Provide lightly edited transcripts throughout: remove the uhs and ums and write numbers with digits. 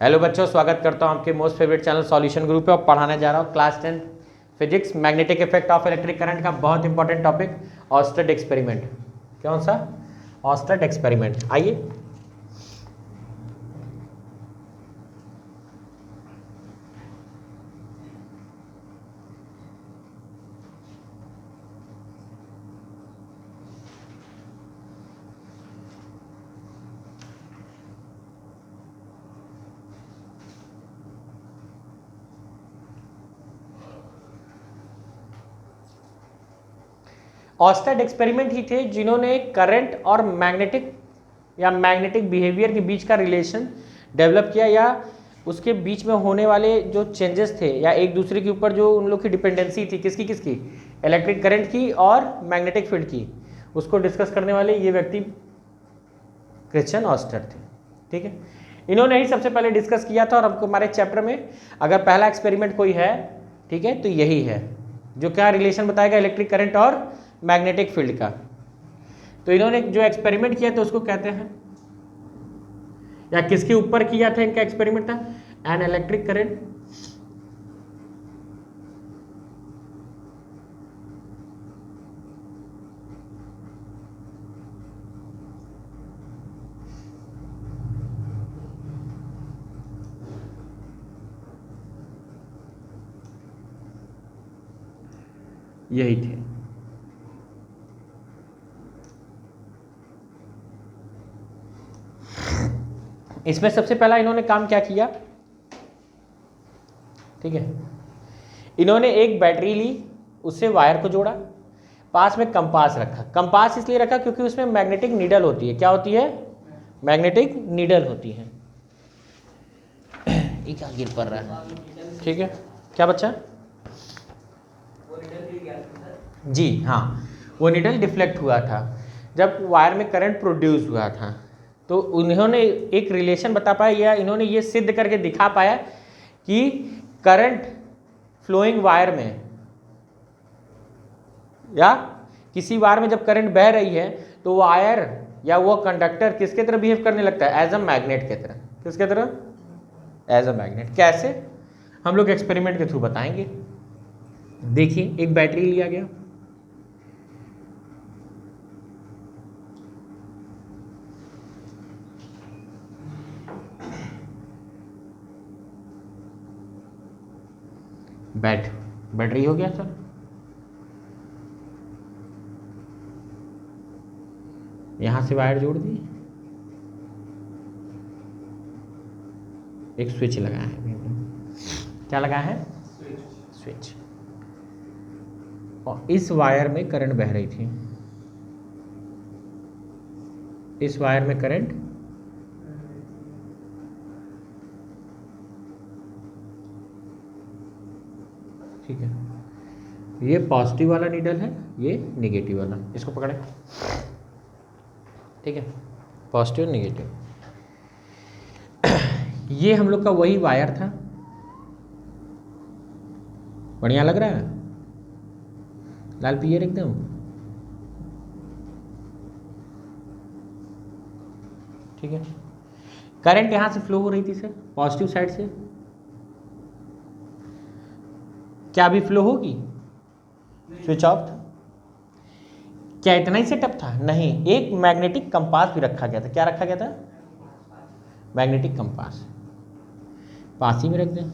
Hello बच्चों, स्वागत करता हूं आपके most favourite channel solution group पे और पढ़ाने जा रहा हूं class 10 physics magnetic effect of electric current का बहुत इंपॉर्टेंट टॉपिक ऑस्टेड एक्सपेरिमेंट। कौन सा? Oersted experiment. आइए ऑस्टेड एक्सपेरिमेंट ही थे जिन्होंने करंट और मैग्नेटिक बिहेवियर के बीच का रिलेशन डेवलप किया, या उसके बीच में होने वाले जो चेंजेस थे या एक दूसरे के ऊपर जो उन लोग की डिपेंडेंसी थी, किसकी किसकी, इलेक्ट्रिक करंट की और मैग्नेटिक फील्ड की, उसको डिस्कस करने वाले ये व्यक्ति क्रिश्चियन ऑस्टेड थे। ठीक है, इन्होंने ही सबसे पहले डिस्कस किया था और हमको हमारे चैप्टर में अगर पहला एक्सपेरिमेंट कोई है, ठीक है, तो यही है जो क्या रिलेशन बताएगा इलेक्ट्रिक करंट और मैग्नेटिक फील्ड का। तो इन्होंने जो एक्सपेरिमेंट किया था उसको कहते हैं, या किसके ऊपर किया था इनका एक्सपेरिमेंट था, एन इलेक्ट्रिक करंट यही थे। इसमें सबसे पहला इन्होंने काम क्या किया, ठीक है, इन्होंने एक बैटरी ली, उससे वायर को जोड़ा, पास में कंपास रखा। कंपास इसलिए रखा क्योंकि उसमें मैग्नेटिक नीडल होती है। क्या होती है? मैग्नेटिक नीडल होती है। ये क्या गिर पड़ रहा है? ठीक है, क्या बच्चा? जी हाँ, वो नीडल डिफ्लेक्ट हुआ था जब वायर में करंट प्रोड्यूस हुआ था। तो उन्होंने एक रिलेशन बता पाया, या इन्होंने ये सिद्ध करके दिखा पाया कि करंट फ्लोइंग वायर में या किसी वायर में जब करंट बह रही है तो वायर या वो कंडक्टर किसके तरह बिहेव करने लगता है? एज अ मैग्नेट के तरह। किसके तरह? As a magnet. कैसे? हम लोग एक्सपेरिमेंट के थ्रू बताएंगे। देखिए, एक बैटरी लिया गया, बैटरी हो गया सर, यहां से वायर जोड़ दी, एक स्विच लगाया है। क्या लगाया है? स्विच। और इस वायर में करंट बह रही थी, इस वायर में करंट ठीक है, ये पॉजिटिव वाला नीडल है, ये नेगेटिव वाला। इसको पकड़े, ठीक है, पॉजिटिव नेगेटिव। ये हम लोग का वही वायर था। बढ़िया लग रहा है, लाल पियर एकदम। ठीक है, करंट यहां से फ्लो हो रही थी सर, पॉजिटिव साइड से। क्या अभी फ्लो होगी? स्विच ऑफ था। क्या इतना ही सेटअप था? नहीं, एक मैग्नेटिक कंपास भी रखा गया था। क्या रखा गया था? Magnetic compass. पास ही में रख दें,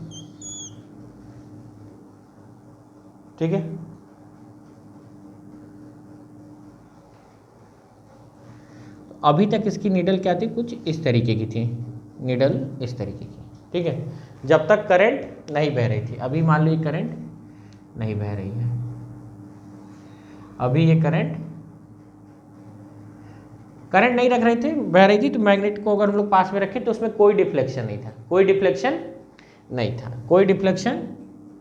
ठीक है। अभी तक इसकी नीडल क्या थी? कुछ इस तरीके की थी, नीडल इस तरीके की, ठीक है, जब तक करंट नहीं बह रही थी। अभी मान लो ये करंट नहीं बह रही है, अभी ये करंट नहीं रख रही थी, बह रही थी, तो मैग्नेट को अगर हम लोग पास में रखें तो उसमें कोई डिफ्लेक्शन नहीं था, कोई डिफ्लेक्शन नहीं था, कोई डिफ्लेक्शन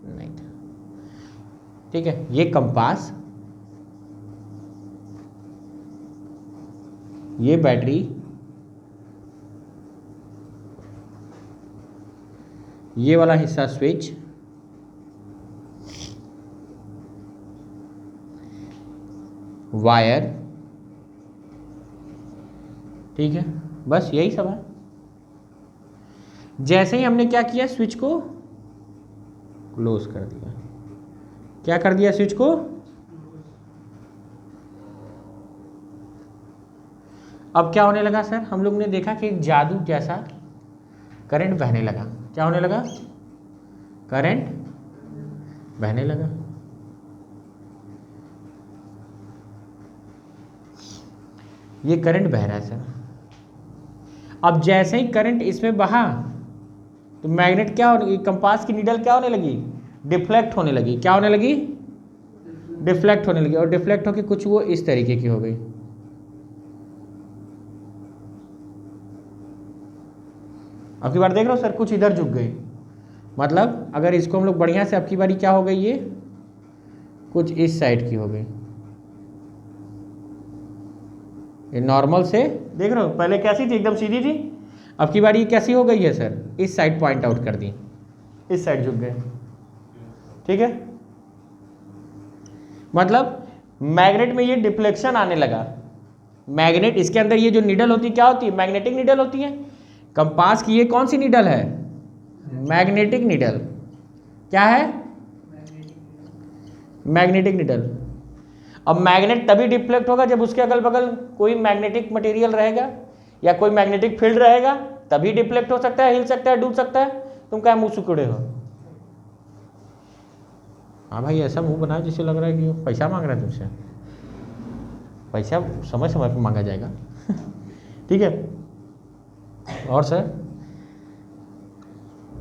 नहीं था। ठीक है, ये कंपास, ये बैटरी, ये वाला हिस्सा स्विच, वायर, ठीक है, बस यही सब है। जैसे ही हमने क्या किया, स्विच को क्लोज कर दिया। क्या कर दिया, स्विच को। अब क्या होने लगा सर, हम लोग ने देखा कि जादू जैसा करंट बहने लगा। क्या होने लगा, करंट बहने लगा। ये करंट बह रहा है सर। अब जैसे ही करंट इसमें बहा तो मैग्नेट क्या होने लगी, कंपास की नीडल क्या होने लगी, डिफ्लेक्ट होने लगी। क्या होने लगी, डिफ्लेक्ट होने लगी। और डिफ्लेक्ट होकर कुछ वो इस तरीके की हो गई। अब की बार देख रहे हो सर, कुछ इधर झुक गई। मतलब अगर इसको हम लोग बढ़िया से, अब की बारी क्या हो गई, ये कुछ इस साइड की हो गई। ये नॉर्मल से देख रहे हो, पहले कैसी थी, एकदम सीधी थी। अब की बारी ये कैसी हो गई है सर, इस साइड पॉइंट आउट कर दी, इस साइड झुक गए। ठीक है, मतलब मैग्नेट में ये डिफ्लेक्शन आने लगा। मैग्नेट, इसके अंदर ये जो नीडल होती है क्या होती है, मैग्नेटिक नीडल होती है। कंपास की ये कौन सी नीडल है, मैग्नेटिक नीडल। क्या है, मैग्नेटिक नीडल। अब मैग्नेट तभी डिफ्लेक्ट होगा जब उसके अगल बगल कोई मैग्नेटिक मटेरियल रहेगा या कोई मैग्नेटिक फील्ड रहेगा, तभी डिफ्लेक्ट हो सकता है, हिल सकता है, डूब सकता है। तुम क्या मुंह सुकुड़े हो। हाँ भाई, ऐसा मुंह बनाओ जिससे लग रहा है कि पैसा मांग रहा है तुमसे। पैसा समय समय पर मांगा जाएगा। ठीक है। और सर,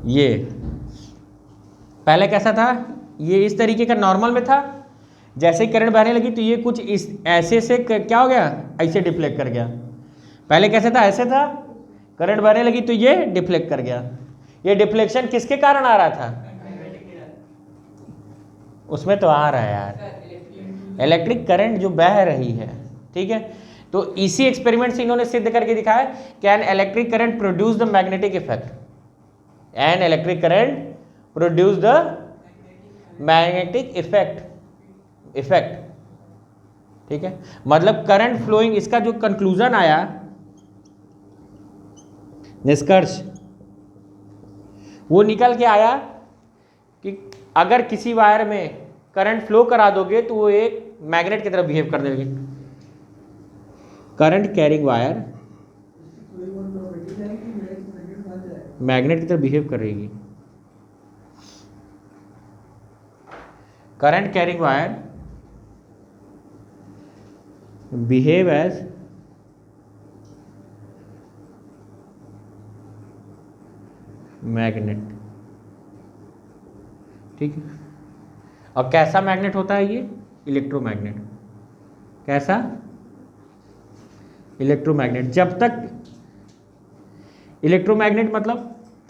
ये पहले कैसा था, ये इस तरीके का नॉर्मल में था। जैसे ही करंट बहने लगी तो ये कुछ इस ऐसे से क्या हो गया, ऐसे डिफ्लेक्ट कर गया। पहले कैसे था, ऐसे था, करंट बहने लगी तो ये डिफ्लेक्ट कर गया। ये डिफ्लेक्शन किसके कारण आ रहा था, उसमें तो आ रहा है यार, इलेक्ट्रिक करंट जो बह रही है। ठीक है, तो इसी एक्सपेरिमेंट से इन्होंने सिद्ध करके दिखाया कि an electric current produce the magnetic effect. An electric current produce the magnetic effect. ठीक है, मतलब करंट फ्लोइंग, इसका जो कंक्लूजन आया, निष्कर्ष वो निकल के आया कि अगर किसी वायर में करंट फ्लो करा दोगे तो वो एक मैग्नेट की तरह बिहेव करने लगे। करंट कैरिंग वायर मैग्नेट की तरह बिहेव करेगी। Current carrying wire behave as magnet. ठीक है, और कैसा मैग्नेट होता है ये, इलेक्ट्रोमैग्नेट। कैसा, इलेक्ट्रोमैग्नेट। जब तक इलेक्ट्रोमैग्नेट मतलब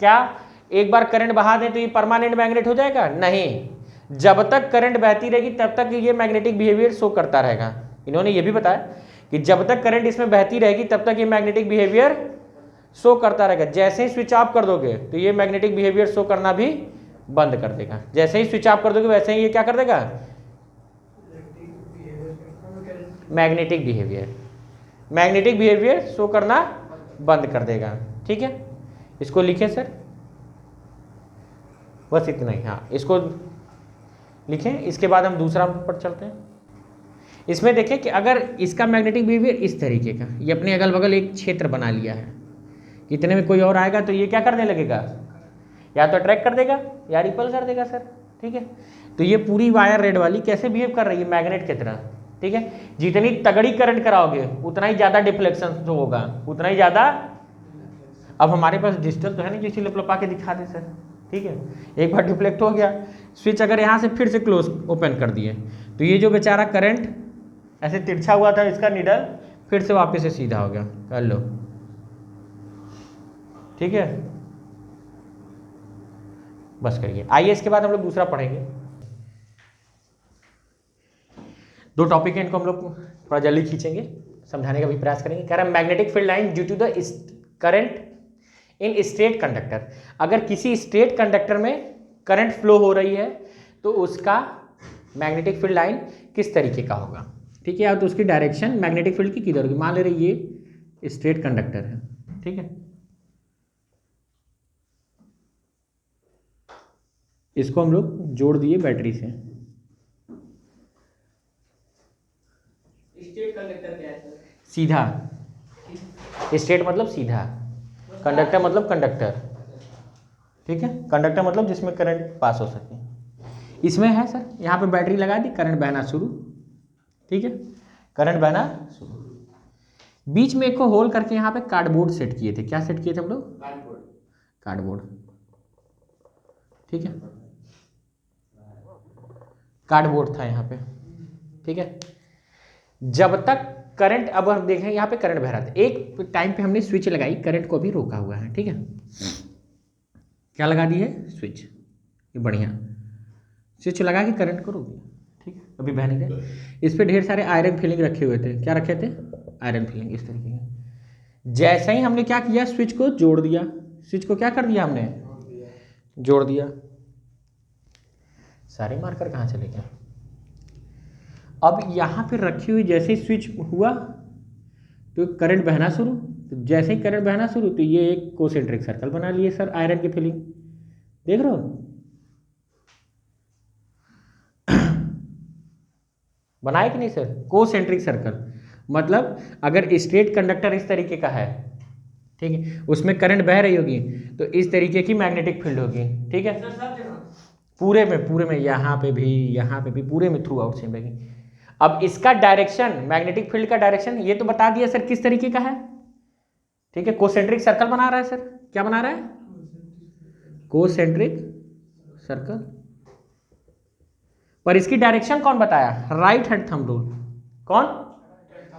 क्या, एक बार करंट बहा दें तो ये परमानेंट मैग्नेट हो जाएगा, नहीं। जब तक करंट बहती रहेगी तब तक ये मैग्नेटिक बिहेवियर शो करता रहेगा। इन्होंने ये भी बताया कि जब तक करंट इसमें बहती रहेगी तब तक ये मैग्नेटिक बिहेवियर शो करता रहेगा। जैसे ही स्विच ऑफ कर दोगे तो ये मैग्नेटिक बिहेवियर शो करना भी बंद कर देगा। जैसे ही स्विच ऑफ कर दोगे वैसे ही ये क्या कर देगा, मैग्नेटिक बिहेवियर शो करना बंद कर देगा। ठीक है, इसको लिखें सर, बस इतना ही। हाँ, इसको लिखें, इसके बाद हम दूसरा पर चलते हैं। इसमें देखें कि अगर इसका मैग्नेटिक बिहेवियर इस तरीके का, ये अपने अगल बगल एक क्षेत्र बना लिया है, इतने में कोई और आएगा तो ये क्या करने लगेगा, या तो अट्रैक्ट कर देगा या रिपल कर देगा सर। ठीक है, तो ये पूरी वायर रेड वाली कैसे बिहेव कर रही है, मैग्नेट की तरह। ठीक है, जितनी तगड़ी करंट कराओगे उतना ही ज़्यादा डिफ्लेक्शन जो होगा, उतना ही ज़्यादा। अब हमारे पास डिजिटल तो है नहीं जिससे लपलपा के दिखा दे सर। ठीक है, एक बार डिफ्लेक्ट हो गया, स्विच अगर यहाँ से फिर से क्लोज ओपन कर दिए तो ये जो बेचारा करंट ऐसे तिरछा हुआ था, इसका नीडल फिर से वापस से सीधा हो गया। कर लो, ठीक है, बस करिए। आइए इसके बाद हम लोग दूसरा पढ़ेंगे। दो टॉपिक है, इनको हम लोग थोड़ा जल्दी खींचेंगे, समझाने का भी प्रयास करेंगे। कह रहा है magnetic field line due to the current in straight conductor. अगर किसी स्ट्रेट कंडक्टर में करंट फ्लो हो रही है तो उसका मैग्नेटिक फील्ड लाइन किस तरीके का होगा। ठीक है, तो उसकी डायरेक्शन मैग्नेटिक फील्ड की किधर होगी। मान ले रही ये स्ट्रेट कंडक्टर है, ठीक है, इसको हम लोग जोड़ दिए बैटरी से। स्टेट कंडक्टर क्या है सर? सीधा, स्ट्रेट मतलब सीधा, कंडक्टर मतलब कंडक्टर, ठीक है। कंडक्टर मतलब जिसमें करंट पास हो सके। इसमें है सर, यहाँ पे बैटरी लगा दी, करंट बहना शुरू, ठीक है, करंट बहना शुरू। बीच में एक को होल करके यहाँ पे कार्डबोर्ड सेट किए थे। क्या सेट किए थे हम लोग? कार्डबोर्ड। कार्डबोर्ड, ठीक है, कार्डबोर्ड था यहाँ पे, ठीक है। जब तक करंट, अब हम देखें यहाँ पे करंट बह रहा था, एक टाइम पे हमने स्विच लगाई, करंट को भी रोका हुआ है, ठीक है। क्या लगा दी है? स्विच, ये बढ़िया, स्विच लगा के करंट को रोक दिया, ठीक है, अभी बहने दे। इस पे ढेर सारे आयरन फिलिंग रखे हुए थे। क्या रखे थे? आयरन फिलिंग, इस तरीके के। जैसे ही हमने क्या किया, स्विच को जोड़ दिया, स्विच को क्या कर दिया हमने? जोड़ दिया। सारे मार्कर कहाँ चले गए? अब यहाँ पे रखी हुई जैसे ही स्विच हुआ तो करंट बहना शुरू, तो जैसे ही करंट बहना शुरू तो ये एक कोसेंट्रिक सर्कल बना लिए सर, आयरन की फिलिंग, देख रहे हो? बनाए कि नहीं सर? कोसेंट्रिक सर्कल मतलब अगर स्ट्रेट कंडक्टर इस तरीके का है, ठीक है, उसमें करंट बह रही होगी तो इस तरीके की मैग्नेटिक फील्ड होगी, ठीक है, पूरे में यहाँ पे भी पूरे में थ्रू आउट सेम रहेगी। अब इसका डायरेक्शन, मैग्नेटिक फील्ड का डायरेक्शन ये तो बता दिया सर किस तरीके का है, ठीक है, कोसेंट्रिक सर्कल बना रहा है सर। क्या बना रहा है? Concentric circle. पर इसकी डायरेक्शन कौन बताया? Right hand thumb rule. कौन?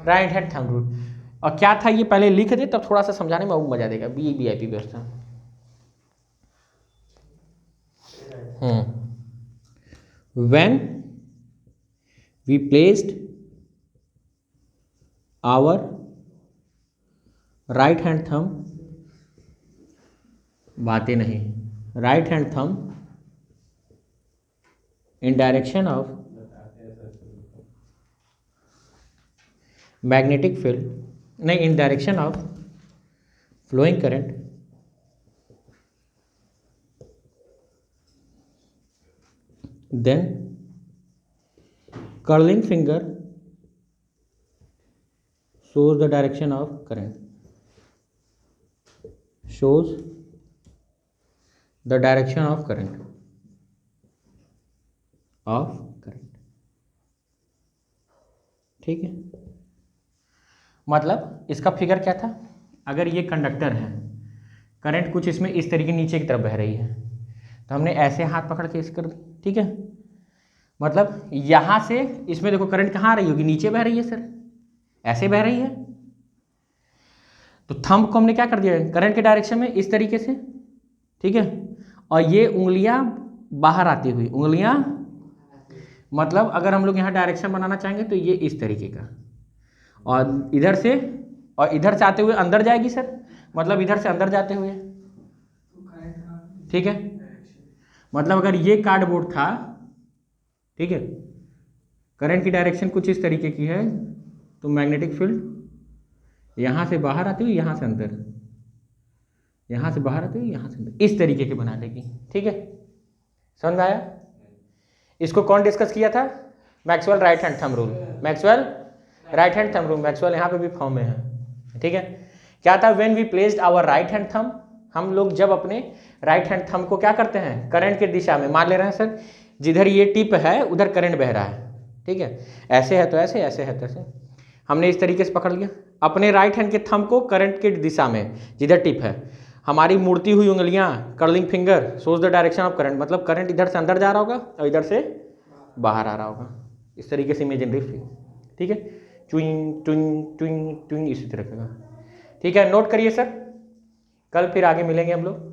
Right hand thumb rule. और क्या था ये पहले लिख दे, तब थोड़ा सा समझाने में और मजा देगा। VIP व्यवस्था। When we placed our right hand thumb, बातें नहीं, right hand thumb in direction of magnetic field, नहीं, in direction of flowing current, then curling finger shows the direction of current, shows the direction of current, ठीक है। मतलब इसका figure क्या था? अगर ये कंडक्टर है, करंट कुछ इसमें इस तरीके नीचे की तरफ बह रही है, तो हमने ऐसे हाथ पकड़ के इस कर दी, ठीक है। मतलब यहाँ से इसमें देखो करंट कहाँ आ रही होगी? नीचे बह रही है सर, ऐसे बह रही है। तो थंब को हमने क्या कर दिया? करंट के डायरेक्शन में इस तरीके से, ठीक है। और ये उंगलियां बाहर आती हुई, उंगलियां मतलब अगर हम लोग यहाँ डायरेक्शन बनाना चाहेंगे तो ये इस तरीके का, और इधर से आते हुए अंदर जाएगी सर, मतलब इधर से अंदर जाते हुए, ठीक है। मतलब अगर ये कार्डबोर्ड था, ठीक है, करंट की डायरेक्शन कुछ इस तरीके की है, तो मैग्नेटिक फील्ड यहाँ से बाहर आती हुई यहाँ से अंदर, यहाँ से बाहर आती हुई यहाँ से अंदर, इस तरीके के बना देगी, ठीक है। समझ में आया? इसको कौन डिस्कस किया था? Maxwell right hand thumb rule. Maxwell right hand thumb rule, Maxwell यहाँ पे भी फॉर्म में है, ठीक है। क्या था? When we placed our right hand thumb, हम लोग जब अपने राइट हैंड थंब को क्या करते हैं? करंट की दिशा में मान ले रहे हैं सर, जिधर ये टिप है उधर करंट बह रहा है, ठीक है, ऐसे है तो ऐसे, ऐसे है तो ऐसे। हमने इस तरीके से पकड़ लिया अपने राइट हैंड के थंब को करंट की दिशा में, जिधर टिप है। हमारी मुड़ती हुई उंगलियां, curling finger shows the direction of current, मतलब करंट इधर से अंदर जा रहा होगा और इधर से बाहर आ रहा होगा, इस तरीके से इमेजिनरी फील, ठीक है। ट्विंग ट्विंग ट्विंग ट्विंग इसी तरह का, ठीक है। नोट करिए सर, कल फिर आगे मिलेंगे हम लोग।